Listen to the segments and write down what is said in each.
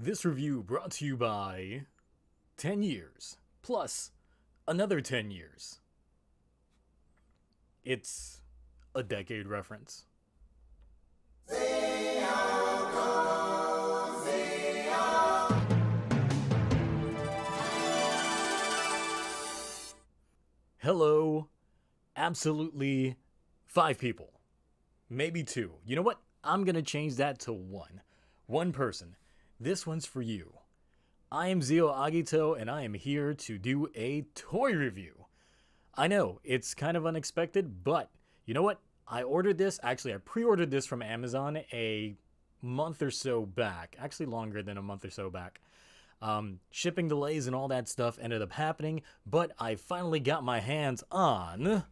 This review brought to you by 10 years plus another 10 years. It's a decade reference. Hello, absolutely 5 people. Maybe 2. You know what? I'm gonna change that to 1. 1 person. This one's for you. I am Zio Agito, and I am here to do a toy review. I know, it's kind of unexpected, but you know what? I pre-ordered this from Amazon a month or so back. Actually, longer than a month or so back. Shipping delays and all that stuff ended up happening, but I finally got my hands on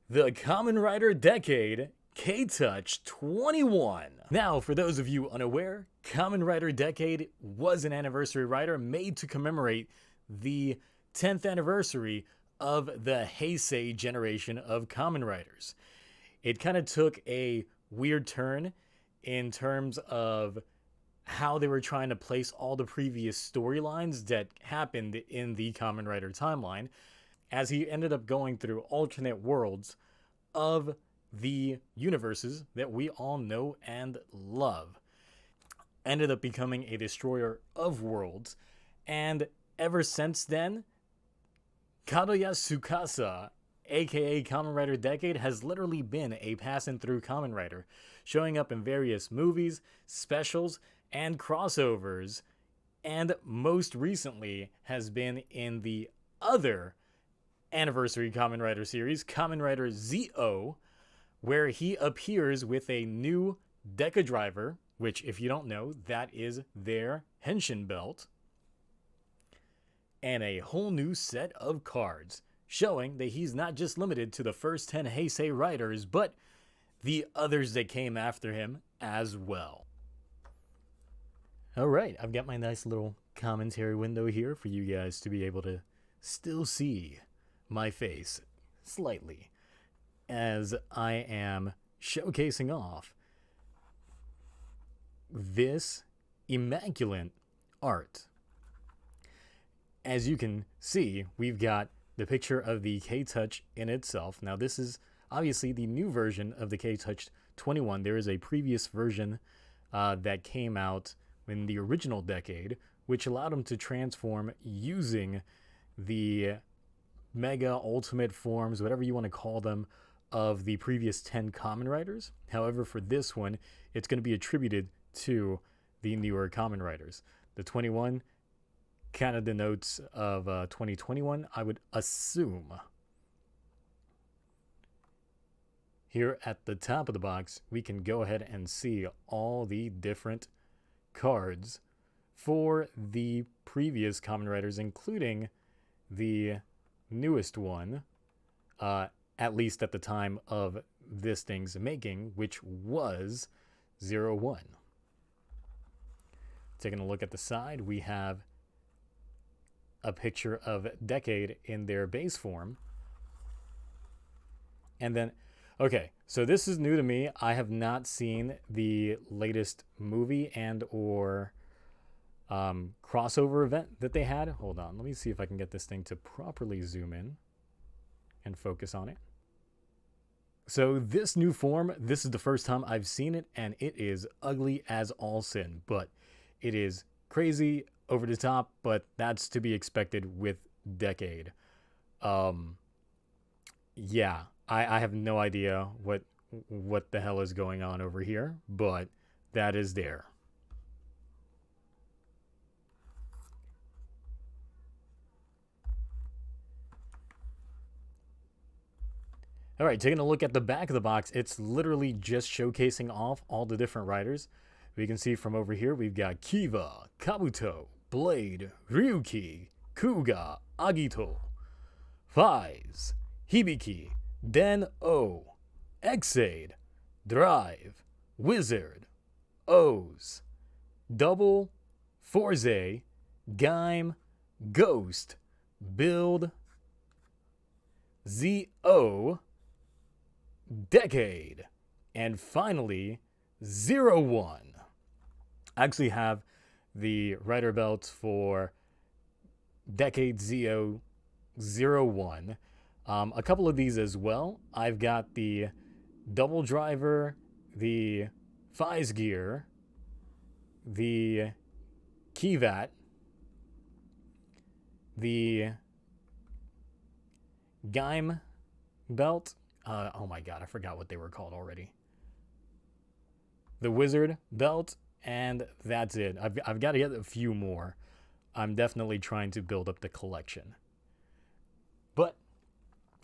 the Kamen Rider Decade K-Touch 21. Now, for those of you unaware, Kamen Rider Decade was an anniversary rider made to commemorate the 10th anniversary of the Heisei generation of Kamen Riders. It kind of took a weird turn in terms of how they were trying to place all the previous storylines that happened in the Kamen Rider timeline, as he ended up going through alternate worlds of the universes that we all know and love. Ended up becoming a destroyer of worlds, and ever since then, Kadoya Tsukasa, aka Kamen Rider Decade, has literally been a passing through Kamen Rider, showing up in various movies, specials, and crossovers, and most recently has been in the other anniversary Kamen Rider series, Kamen Rider ZO, where he appears with a new Deca driver, which, if you don't know, that is their Henshin belt, and a whole new set of cards, showing that he's not just limited to the first 10 Heisei riders, but the others that came after him as well. Alright, I've got my nice little commentary window here for you guys to be able to still see my face slightly as I am showcasing off this immaculate art. As you can see, we've got the picture of the K-Touch in itself. Now, this is obviously the new version of the K-Touch 21. There is a previous version that came out in the original Decade, which allowed him to transform using the Mega Ultimate forms, whatever you want to call them, of the previous 10 Kamen Riders. However, for this one, it's going to be attributed to the newer Kamen Riders. The 21 kind of denotes of 2021, I would assume. Here at the top of the box, we can go ahead and see all the different cards for the previous Kamen Riders, including the newest one, at least at the time of this thing's making, which was 01. Taking a look at the side, we have a picture of Decade in their base form. And then, okay, so this is new to me. I have not seen the latest movie and or crossover event that they had. Hold on, let me see if I can get this thing to properly zoom in and focus on it. So this new form, this is the first time I've seen it, and it is ugly as all sin, but it is crazy, over the top, but that's to be expected with Decade. Yeah, I have no idea what the hell is going on over here, but that is there. All right, taking a look at the back of the box, it's literally just showcasing off all the different riders. We can see from over here, we've got Kiva, Kabuto, Blade, Ryuki, Kuga, Agito, Faiz, Hibiki, Den-O, Exade, Drive, Wizard, O's, Double, Forze, Gaim, Ghost, Build, ZO, Decade, and finally 01. I actually have the Rider Belt for Decade Z01. A couple of these as well. I've got the Double Driver, the Fies Gear, the Keyvat, the Gaim Belt. Oh my god, I forgot what they were called already. The Wizard Belt, and that's it. I've got to get a few more. I'm definitely trying to build up the collection. But,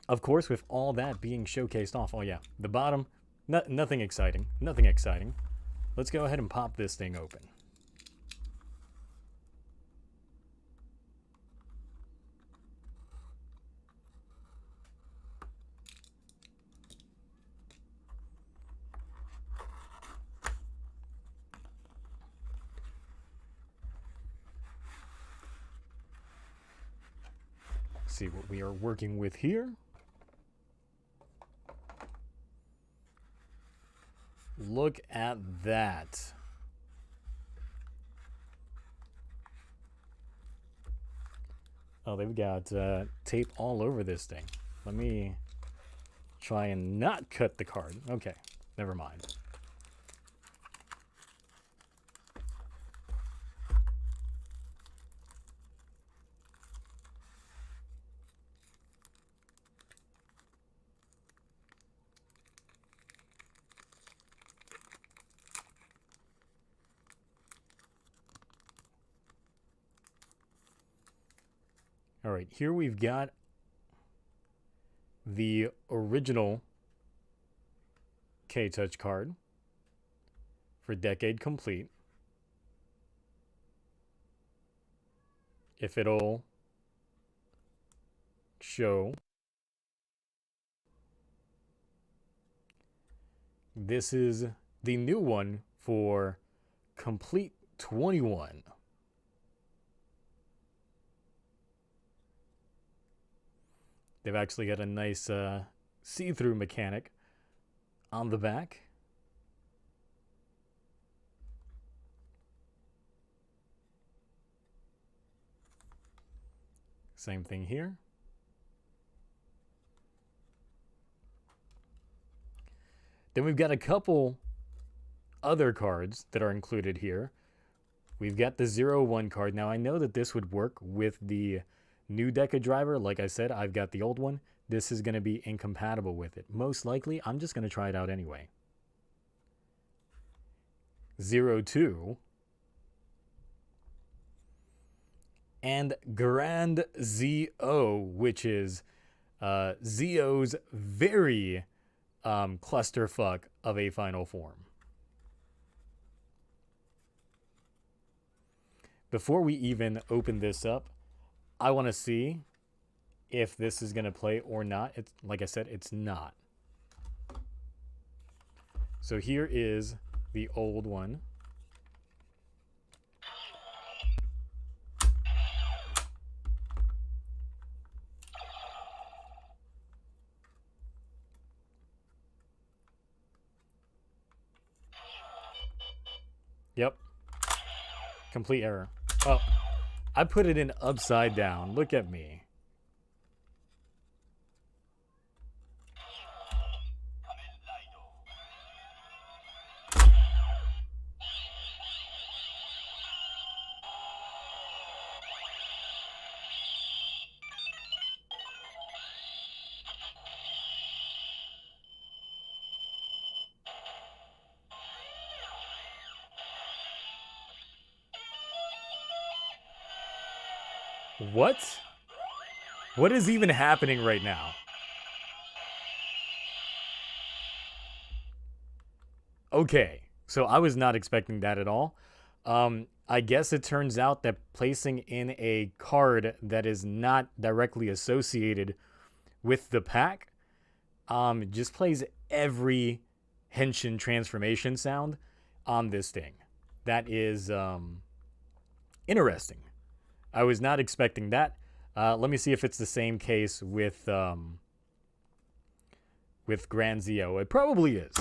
of course, with all that being showcased off, oh yeah, the bottom, nothing exciting. Nothing exciting. Let's go ahead and pop this thing open. See what we are working with here. Look at that. Oh, they've got tape all over this thing. Let me try and not cut the card. Okay, never mind. All right, here we've got the original K-Touch card for Decade Complete. If it'll show. This is the new one for Complete 21. They've actually got a nice see-through mechanic on the back. Same thing here. Then we've got a couple other cards that are included here. We've got the 01 card. Now, I know that this would work with the new Deca driver. Like I said, I've got the old one. This is going to be incompatible with it. Most likely, I'm just going to try it out anyway. 02. And Grand ZO, which is ZO's very clusterfuck of a final form. Before we even open this up, I want to see if this is going to play or not. It's like I said, it's not. So here is the old one. Yep. Complete error. Oh, I put it in upside down. Look at me. What? What is even happening right now? Okay, so I was not expecting that at all. I guess it turns out that placing in a card that is not directly associated with the pack just plays every Henshin transformation sound on this thing. That is interesting. I was not expecting that. Let me see if it's the same case with Grand Zio. It probably is.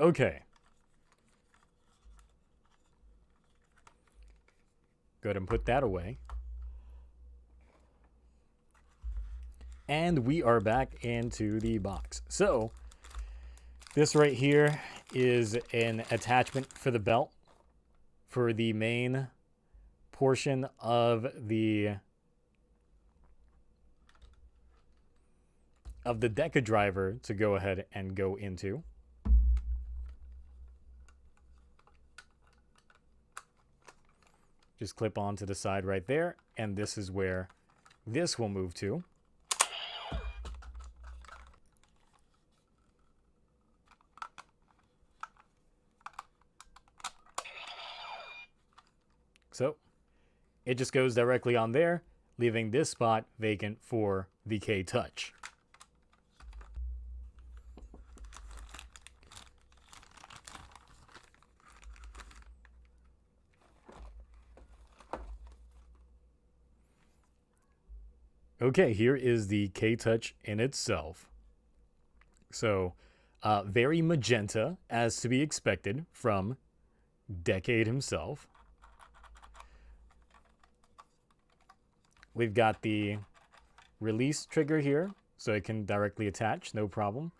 Okay. Go ahead and put that away. And we are back into the box. So, this right here is an attachment for the belt for the main portion of the Deca driver to go ahead and go into. Just clip on to the side right there, and this is where this will move to. So it just goes directly on there, leaving this spot vacant for the K-Touch. Okay, here is the K-Touch in itself. So, very magenta, as to be expected from Decade himself. We've got the release trigger here, so it can directly attach, no problem.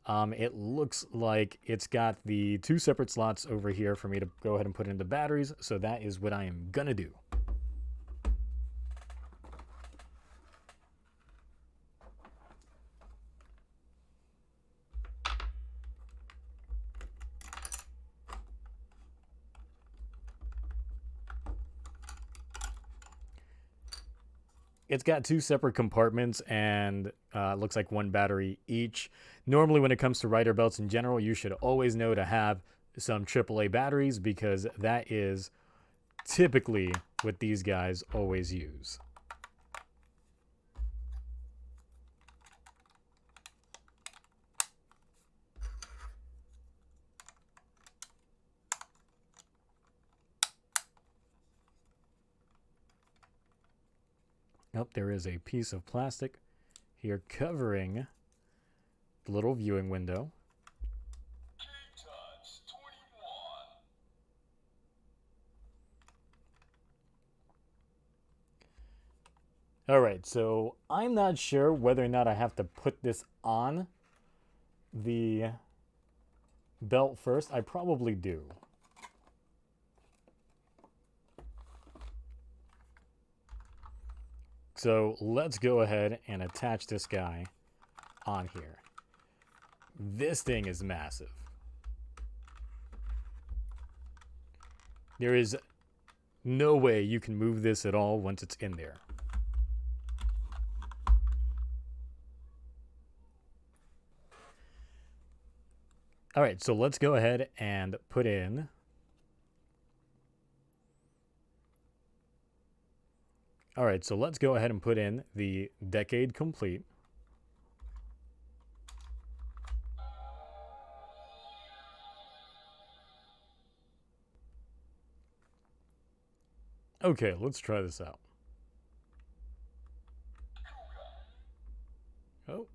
It looks like it's got the 2 separate slots over here for me to go ahead and put into batteries, so that is what I am gonna do. It's got 2 separate compartments and looks like 1 battery each. Normally when it comes to rider belts in general, you should always know to have some AAA batteries because that is typically what these guys always use. Oh, there is a piece of plastic here covering the little viewing window. All right, so I'm not sure whether or not I have to put this on the belt first. I probably do. So let's go ahead and attach this guy on here. This thing is massive. There is no way you can move this at all once it's in there. All right, so let's go ahead and put in the Decade Complete. Okay, let's try this out. Oh.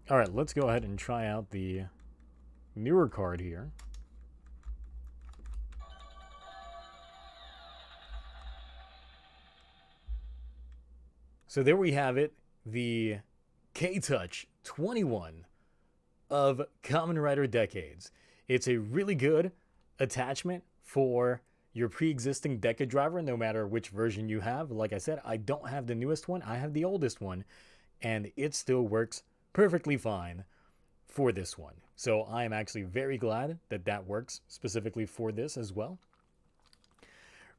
All right, let's go ahead and try out the newer card here. So there we have it, the K-Touch 21 of Kamen Rider Decades. It's a really good attachment for your pre-existing Deca driver, no matter which version you have. Like I said, I don't have the newest one, I have the oldest one, and it still works perfectly fine for this one. So I am actually very glad that that works specifically for this as well.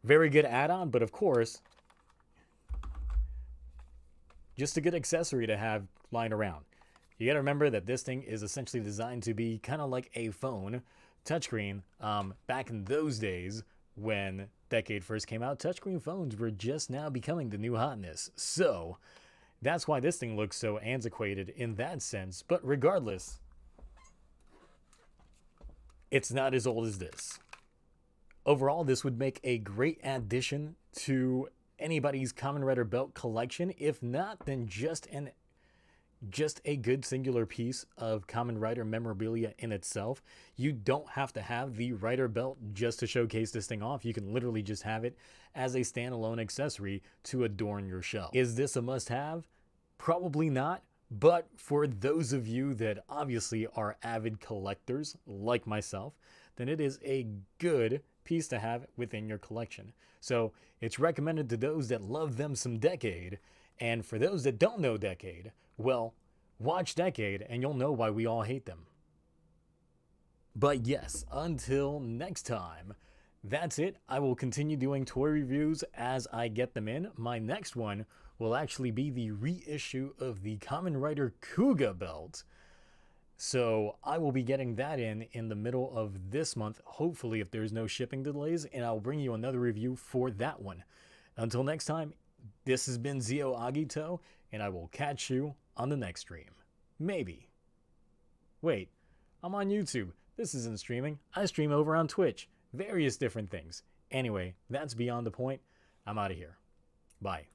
Very good add-on, but of course, just a good accessory to have lying around. You gotta remember that this thing is essentially designed to be kind of like a phone touchscreen. Back in those days when Decade first came out, touchscreen phones were just now becoming the new hotness. So that's why this thing looks so antiquated in that sense. But regardless, it's not as old as this. Overall, this would make a great addition to anybody's Kamen Rider belt collection. If not, then just a good singular piece of Kamen Rider memorabilia in itself. You don't have to have the Rider belt just to showcase this thing off. You can literally just have it as a standalone accessory to adorn your shelf. Is this a must-have? Probably not. But for those of you that obviously are avid collectors like myself, then it is a good piece to have within your collection. So it's recommended to those that love them some Decade, and for those that don't know Decade, well, watch Decade and you'll know why we all hate them. But yes, until next time, that's it. I will continue doing toy reviews as I get them in. My next one will actually be the reissue of the Kamen Rider Kuga belt. So I will be getting that in the middle of this month, hopefully if there's no shipping delays, and I'll bring you another review for that one. Until next time, this has been Zio Agito, and I will catch you on the next stream. Maybe. Wait, I'm on YouTube. This isn't streaming. I stream over on Twitch. Various different things. Anyway, that's beyond the point. I'm out of here. Bye.